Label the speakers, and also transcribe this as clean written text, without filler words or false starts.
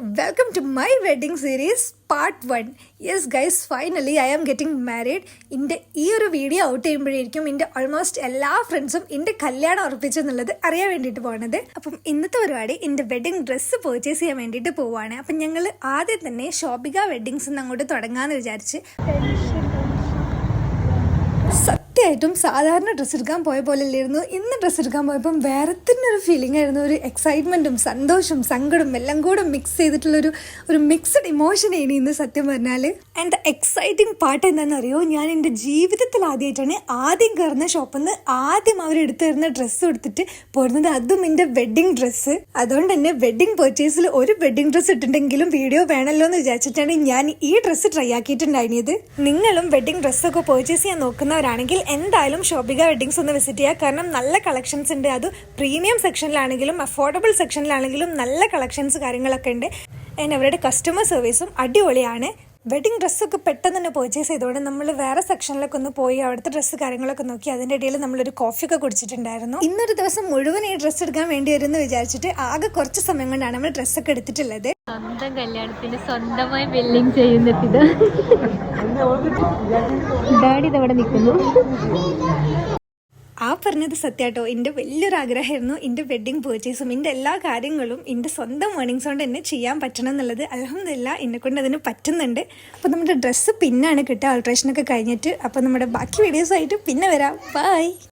Speaker 1: welcome to my wedding series part 1. Yes guys, finally I am getting married. എൻ്റെ ഈ ഒരു video out ചെയ്യുമ്പോഴേക്കും എൻ്റെ ഓൾമോസ്റ്റ് എല്ലാ ഫ്രണ്ട്സും എൻ്റെ കല്യാണം ഉറപ്പിച്ചെന്നുള്ളത് അറിയാൻ വേണ്ടിയിട്ട് പോകുന്നത്. അപ്പം ഇന്നത്തെ പരിപാടി എൻ്റെ വെഡിങ് ഡ്രസ്സ് പർച്ചേസ് ചെയ്യാൻ വേണ്ടിയിട്ട് പോവുകയാണ്. അപ്പം ഞങ്ങൾ ആദ്യം തന്നെ ഷോപ്പിക വെഡിങ്സ് നിന്ന് അങ്ങോട്ട് തുടങ്ങാമെന്ന് വിചാരിച്ച്. സത്യമായിട്ടും സാധാരണ ഡ്രസ്സ് എടുക്കാൻ പോയ പോലെ അല്ലായിരുന്നു. ഇന്ന് ഡ്രസ്സ് എടുക്കാൻ പോയപ്പം വേറെ തന്നെ ഒരു ഫീലിംഗ് ആയിരുന്നു. ഒരു എക്സൈറ്റ്മെൻറ്റും സന്തോഷവും സങ്കടവും എല്ലാം കൂടെ മിക്സ് ചെയ്തിട്ടുള്ളൊരു മിക്സഡ് ഇമോഷനാണ് ഇന്ന് സത്യം പറഞ്ഞാൽ. ആൻഡ് ദ എക്സൈറ്റിംഗ് പാർട്ട് എന്താണെന്നറിയോ, ഞാൻ എൻ്റെ ജീവിതത്തിൽ ആദ്യമായിട്ടാണ് ആദ്യം കയറുന്ന ഷോപ്പിൽ നിന്ന് ആദ്യം അവരെടുത്ത് തരുന്ന ഡ്രസ്സ് എടുത്തിട്ട് പോരുന്നത്, അതും എൻ്റെ വെഡ്ഡിങ് ഡ്രസ്സ്. അതുകൊണ്ട് തന്നെ വെഡ്ഡിങ് പർച്ചേസിൽ ഒരു വെഡ്ഡിങ് ഡ്രസ്സ് ഇട്ടിട്ടുണ്ടെങ്കിലും വീഡിയോ വേണമല്ലോ എന്ന് വിചാരിച്ചിട്ടാണ് ഞാൻ ഈ ഡ്രസ്സ് ട്രൈ ആക്കിയിട്ടുണ്ടായിരുന്നത്. നിങ്ങളും വെഡ്ഡിങ് ഡ്രസ്സൊക്കെ പർച്ചേസ് ചെയ്യാൻ നോക്കുന്നവരാണെങ്കിൽ എന്തായാലും ഷോപ്പിക വെഡ്ഡിങ്സ് ഒന്ന് വിസിറ്റ് ചെയ്യുക. കാരണം നല്ല കളക്ഷൻസ് ഉണ്ട്. അത് പ്രീമിയം സെക്ഷനിലാണെങ്കിലും അഫോർഡബിൾ സെക്ഷനിലാണെങ്കിലും നല്ല കളക്ഷൻസ് കാര്യങ്ങളൊക്കെ ഉണ്ട്. ആൻഡ് അവരുടെ കസ്റ്റമർ സർവീസും അടിപൊളിയാണ്. വെഡ്ഡിങ് ഡ്രസ്സൊക്കെ പെട്ടെന്ന് തന്നെ പർച്ചേസ് ചെയ്തുകൊണ്ട് നമ്മൾ വേറെ സെക്ഷനിലൊക്കെ ഒന്ന് പോയി അവിടുത്തെ ഡ്രസ്സ് കാര്യങ്ങളൊക്കെ നോക്കി. അതിൻ്റെ ഇടയിൽ നമ്മളൊരു കോഫിയൊക്കെ കുടിച്ചിട്ടുണ്ടായിരുന്നു. ഇന്നൊരു ദിവസം മുഴുവൻ ഈ ഡ്രസ്സ് എടുക്കാൻ വേണ്ടി വരുമെന്ന് വിചാരിച്ചിട്ട് ആകെ കുറച്ച് സമയം കൊണ്ടാണ് നമ്മൾ ഡ്രസ്സൊക്കെ എടുത്തിട്ടുള്ളത്.
Speaker 2: സ്വന്തം കല്യാണത്തിന് സ്വന്തമായി ബില്ലിങ് ചെയ്യുന്നത് ഡാഡി ഇതവിടെ നിൽക്കുന്നു.
Speaker 1: ആ പറഞ്ഞത് സത്യമാട്ടോ. എൻ്റെ വലിയൊരു ആഗ്രഹമായിരുന്നു എൻ്റെ വെഡ്ഡിങ് പർച്ചേസും എൻ്റെ എല്ലാ കാര്യങ്ങളും എൻ്റെ സ്വന്തം ഏർണിങ്സ് കൊണ്ട് തന്നെ ചെയ്യാൻ പറ്റണം എന്നുള്ളത്. അൽഹംദുലില്ലാ എന്നെക്കൊണ്ട് അതിന് പറ്റുന്നുണ്ട്. അപ്പോൾ നമ്മുടെ ഡ്രസ്സ് പിന്നാണ് കിട്ടുക, ആൾട്രേഷനൊക്കെ കഴിഞ്ഞിട്ട്. അപ്പോൾ നമ്മുടെ ബാക്കി വീഡിയോസായിട്ട് പിന്നെ വരാം. ബൈ.